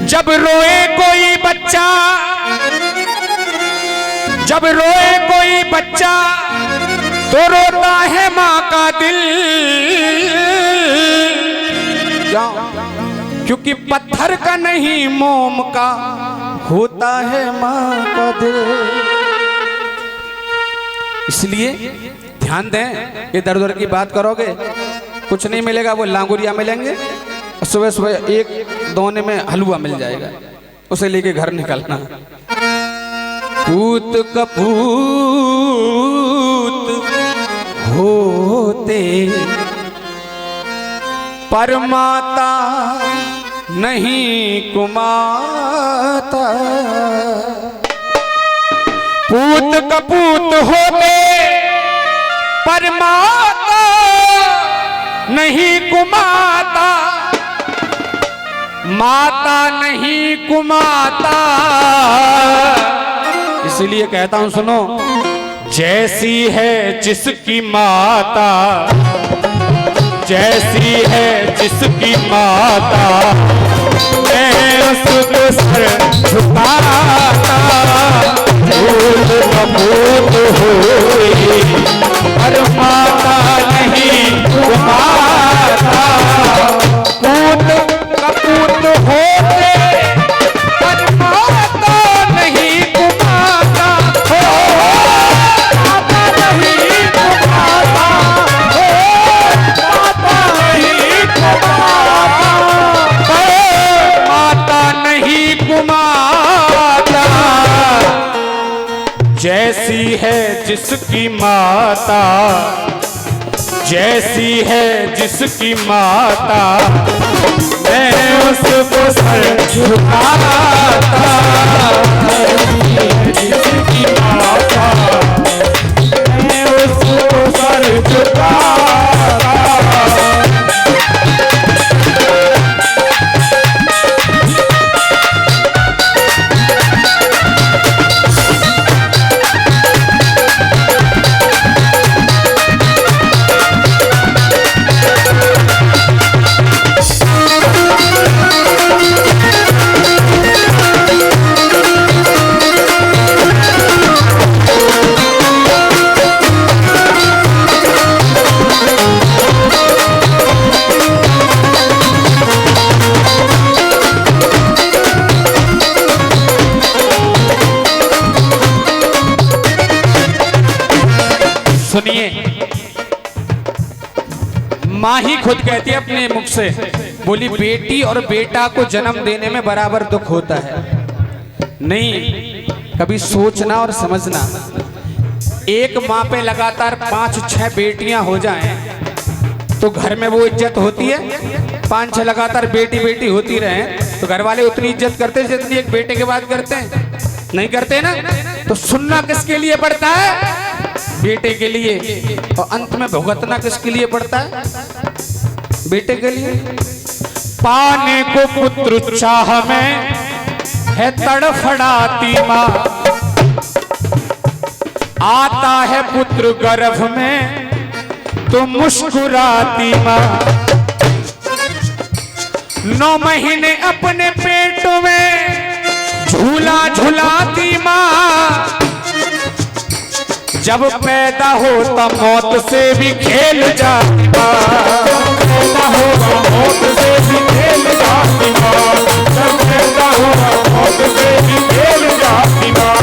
जब रोए कोई बच्चा, जब रोए कोई बच्चा तो रोता है माँ का दिल, क्योंकि पत्थर का नहीं मोम का होता है माँ का दिल। इसलिए ध्यान दें, इधर उधर की बात करोगे कुछ नहीं मिलेगा, वो लांगुरिया मिलेंगे। सुबह सुबह एक दोने में हलवा मिल जाएगा, उसे लेके घर निकलना। पूत कपूत होते पर माता नहीं कुमाता। पूत कपूत होते पर माता नहीं कुमाता, माता नहीं कुमाता। इसलिए कहता हूं सुनो, जैसी है जिसकी माता, जैसी है जिसकी माता, मैं उसको सर झुकाता। भूत कपूत होए पर माता नहीं कुमाता। पूत कपूत होते पर माता नहीं कुमाता। माता नहीं कुमाता, माता नहीं कुमाता, माता नहीं कुमाता। जैसी है जिसकी माता, जैसी है जिसकी माता, मैं उसको सर झुकाता। जिसकी माता, मैं उसको सर झुकाता। सुनिए, माँ ही खुद कहती है अपने मुख से, बोली बेटी और बेटा को जन्म देने में बराबर दुख होता है। नहीं, कभी सोचना और समझना, एक माँ पे लगातार 5-6 बेटियां हो जाएं तो घर में वो इज्जत होती है। 5-6 लगातार बेटी बेटी होती रहे तो घर वाले उतनी इज्जत करते हैं जितनी एक बेटे के बाद करते हैं, नहीं करते ना। तो सुनना किसके लिए पड़ता है? बेटे के लिए। और अंत में भुगतना किसके लिए पड़ता है? बेटे के लिए। पाने को पुत्र चाह में है तड़फड़ाती माँ, आता है पुत्र गर्भ में तो मुस्कुराती माँ। 9 महीने अपने पेट में झूला झुलाती माँ, जब पैदा होता मौत से भी खेल जाती माँ। पैदा होगा मौत से भी खेल जाती माँ, जब पैदा होगा मौत से भी खेल जाती माँ।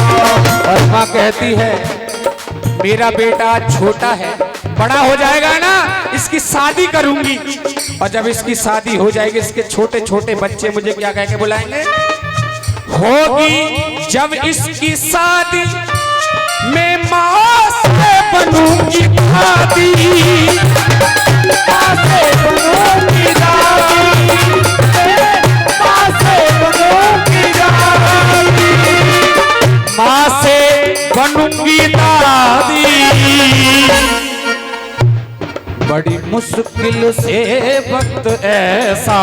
और माँ कहती है मेरा बेटा छोटा है, बड़ा हो जाएगा ना इसकी शादी करूंगी, और जब इसकी शादी हो जाएगी इसके छोटे छोटे बच्चे मुझे क्या कह के बुलाएंगे? होगी जब इसकी शादी मैं माँ से बनूंगी दादी, माँ से बनूंगी दादी, माँ से बनूंगी दादी, माँ से बनूंगी दादी। बड़ी मुश्किल से वक्त ऐसा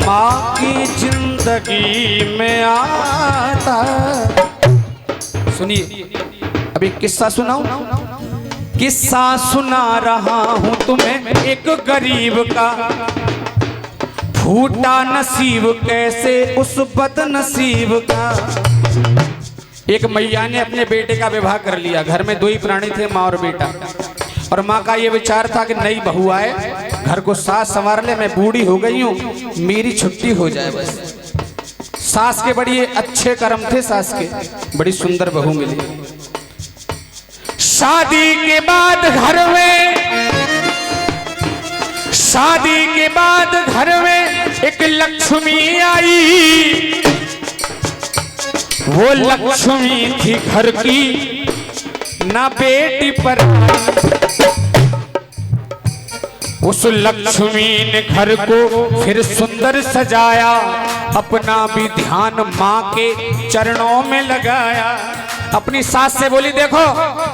माँ की जिंदगी में आता। सुनिए, अब एक किस्सा सुनाऊं। किस्सा सुना रहा हूं तुम्हें एक गरीब का। फूटा नसीब कैसे उस बदनसीब का। एक मैया ने अपने बेटे का विवाह कर लिया। घर में दो ही प्राणी थे, माँ और बेटा। और माँ का ये विचार था कि नई बहू आए, घर को सास संवार ले, मैं बूढ़ी हो गई हूँ, मेरी छुट्टी हो जाए बस। सास के बड़ी अच्छे कर्म थे, सास के बड़ी सुंदर बहू मिली। शादी के बाद घर में, शादी के बाद घर में एक लक्ष्मी आई। वो लक्ष्मी थी घर की, ना बेटी पर। उस लक्ष्मी ने घर को फिर सुंदर सजाया, अपना भी ध्यान माँ के चरणों में लगाया। अपनी सास से बोली, देखो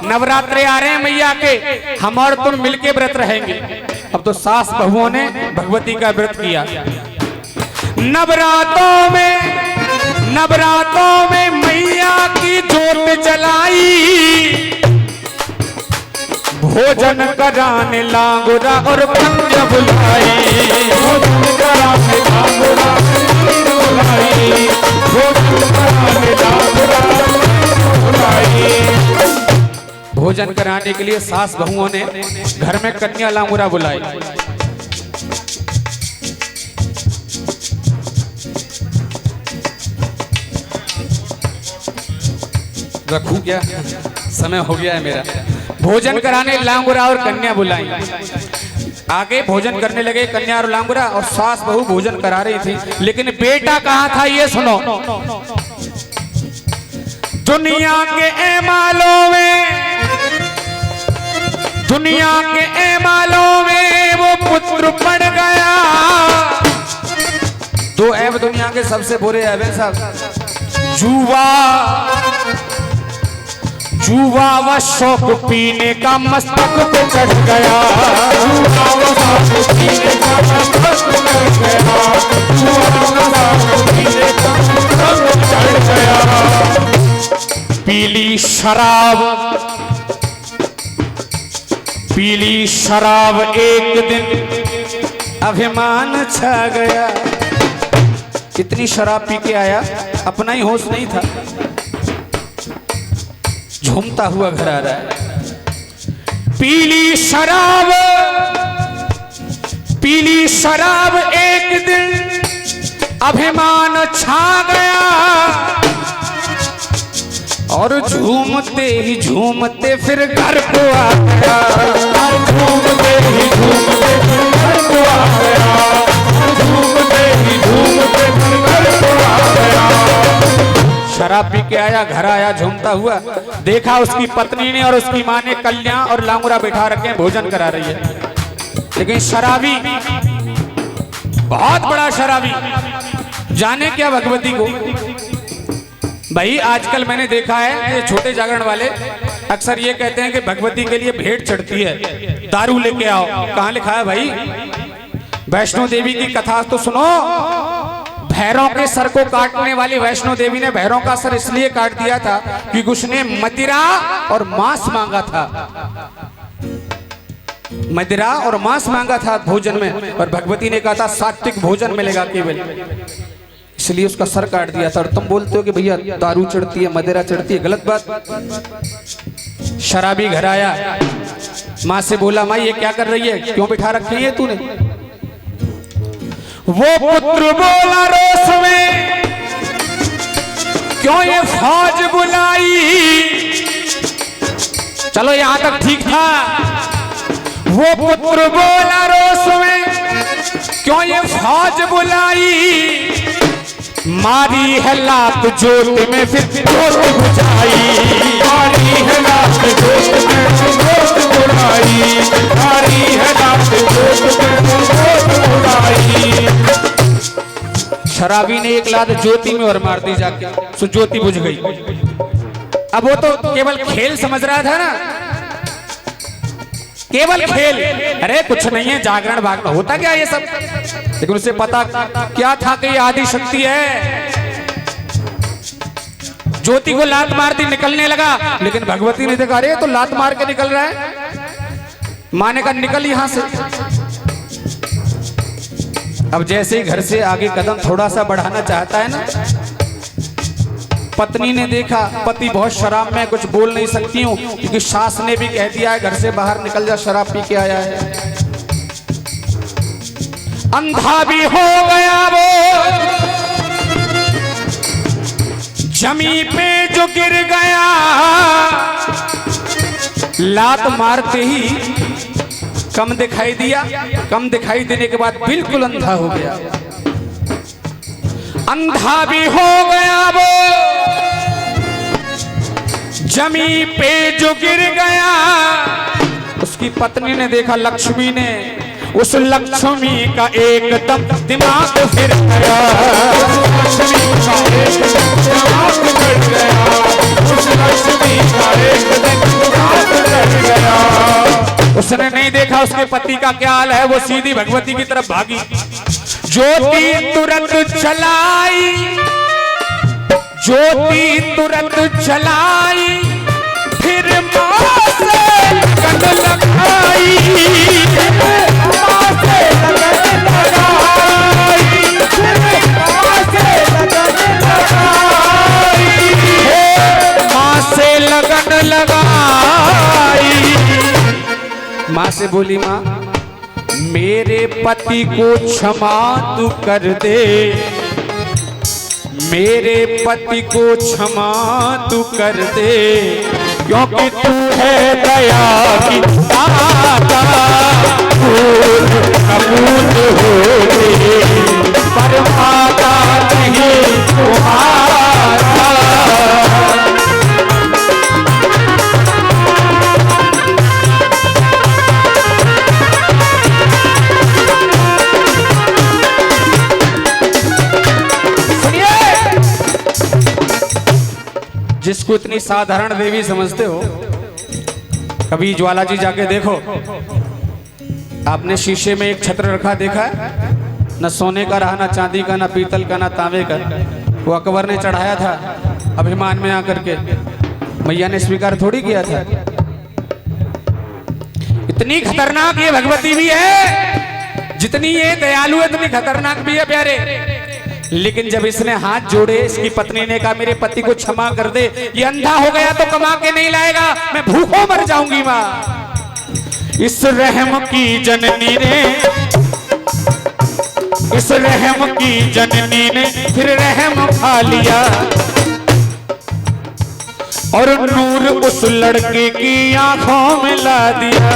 नवरात्रे आ रहे हैं मैया के, हम और तुम मिलके व्रत रहेंगे। अब तो सास बहुओं ने भगवती का व्रत किया। नवरातों में मैया की जोत जलाई। भोजन कराने लांगुरा और कन्या बुलाई। भोजन कराने लांगुरा बुलाई। भोजन कराने लांगुरा बुलाई। भोजन कराने के लिए सास बहुओं ने घर में कन्या लांगुरा बुलाई। रखूं क्या, समय हो गया है मेरा। भोजन कराने लांगुरा और कन्या बुलाई। आगे भोजन करने लगे कन्या और लांगुरा, और सास बहू भोजन करा रही थी। लेकिन बेटा कहाँ था ये सुनो। दुनिया के एमालों में वो पुत्र पड़ गया। दो ऐब दुनिया के सबसे बुरे ऐब हैं साहब, जुआ व शौक पीने का मस्तक पे चढ़ गया। पीली शराब एक दिन अभिमान छा गया। इतनी शराब पी के आया, अपना ही होश नहीं था, झूमता हुआ घर आ रहा है। पीली शराब एक दिन अभिमान छा गया। और झूमते फिर घर को आ गया। झूमते ही झूमते फिर घर को आ गया। झूमते ही झूमते फिर घर को आ गया। शराब पी के आया, घर आया झूमता हुआ, देखा उसकी पत्नी ने और उसकी माँ ने कन्या और लांगुरा बैठा रखे, भोजन करा रही है। लेकिन शराबी, बहुत बड़ा शराबी, जाने क्या भगवती को। भाई आजकल मैंने देखा है ये छोटे जागरण वाले अक्सर ये कहते हैं कि भगवती के लिए भेंट चढ़ती है, दारू लेके आओ। कहाँ लिखा है भाई? वैष्णो देवी की कथा तो सुनो। भैरों के सर को काटने वाली वैष्णो देवी ने भैरों का सर इसलिए काट दिया था क्योंकि उसने मदिरा और मांस मांगा था। मदिरा और मांस मांगा था भोजन में, और भगवती ने कहा था सात्विक भोजन मिलेगा केवल, इसलिए उसका सर काट दिया था। और तुम बोलते हो कि भैया दारू चढ़ती है, मदिरा चढ़ती है, गलत बात। शराबी घर आया, माँ से बोला, माँ ये क्या कर रही है, क्यों बिठा रखी है तूने? वो पुत्र बोला रोष में, क्यों ये फौज बुलाई? चलो यहां तक ठीक था। वो पुत्र बोला रोष में, क्यों ये फौज बुलाई? मारी है लात जोत में फिर जोत बुझाई। मारी है लात जोत में जोत बुझाई। मारी है लात जोत में जोत बुझाई। शराबी ने एक लात ज्योति में और मार दी जाके, सो ज्योति बुझ गई। अब वो तो केवल खेल समझ रहा था ना, केवल खेल। अरे कुछ नहीं है, जागरण भागना होता क्या ये सब। लेकिन उसे पता क्या था कि ये आदि शक्ति है। ज्योति को लात मार दी, निकलने लगा, लेकिन भगवती ने देखा, अरे तो लात मार के निकल रहा है। माँ ने कहा निकल यहां से। अब जैसे ही घर से आगे कदम थोड़ा सा बढ़ाना चाहता है ना, पत्नी ने देखा पति बहुत शराब में, कुछ बोल नहीं सकती हूँ क्योंकि सास ने भी कह दिया है घर से बाहर निकल जा, शराब पी के आया है। अंधा भी हो गया वो, जमी पे जो गिर गया, लात मारते ही कम दिखाई दिया, कम दिखाई देने के बाद बिल्कुल अंधा हो गया। अंधा भी हो गया वो, जमी पे जो गिर गया। उसकी पत्नी ने देखा, लक्ष्मी ने, उस लक्ष्मी का एकदम दिमाग फिर गया, लक्ष्मी का एकदम दिमाग फिर गया, उस लक्ष्मी का एकदम दिमाग फिर गया। उसने नहीं देखा उसके पति का क्या हाल है, वो सीधी भगवती की तरफ भागी। ज्योति तुरंत जलाई, ज्योति तुरंत जलाई, फिर मां से लगन लगाई, मां से लगन लगाई, मां से लगन लगाई, मां से लगन लगाई। मां से बोली, मां मेरे पति को क्षमा तू कर दे, मेरे पति को क्षमा तू कर दे, क्योंकि तू है दया की दाता, फूल कबूल होते पर माता नहीं तुम्हारा। जिसको इतनी साधारण देवी समझते हो, कभी ज्वाला जी जाके देखो। आपने शीशे में एक छत्र रखा देखा है? न सोने का रहा, न चांदी का, न पीतल का, न तांबे का। वो अकबर ने चढ़ाया था अभिमान में आकर के, मैया ने स्वीकार थोड़ी किया था। इतनी खतरनाक ये भगवती भी है, जितनी ये दयालु है उतनी खतरनाक भी है प्यारे। लेकिन जब इसने हाथ जोड़े, इसकी पत्नी ने कहा मेरे पति को क्षमा कर दे, ये अंधा हो गया तो कमा के नहीं लाएगा, मैं भूखों मर जाऊंगी मां। इस रहम की जननी ने, इस रहम की जननी ने फिर रहम खा लिया और नूर उस लड़के की आंखों में ला दिया।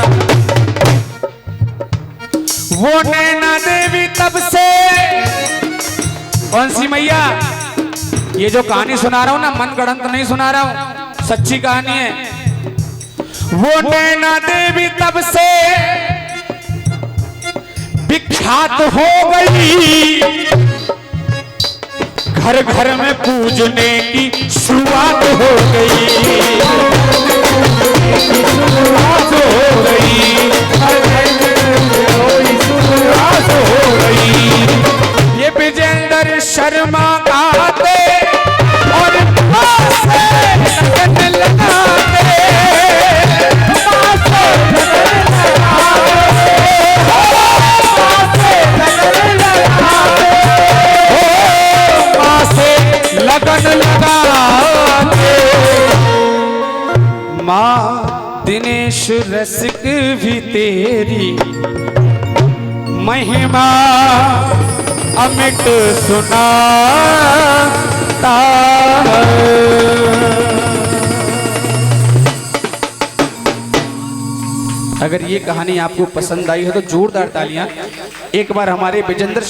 वो नैना देवी तब से, कौन सी मैया, ये जो कहानी सुना रहा हूं ना, मन गढ़ंत नहीं सुना रहा हूं, सच्ची कहानी है। वो नैना देवी तब से विख्यात हो गई, घर घर में पूजने की शुरुआत हो गई, शुरुआत हो गई, शुरुआत हो गई। ये विजेंद्र शर्मा गाते और मां से लगन लगाते, मां से लगन लगाते। मां दिनेश रसिक भी तेरी महिमा अमिट सुनाता है। अगर ये कहानी आपको पसंद आई है तो जोरदार तालियां एक बार हमारे विजेंद्र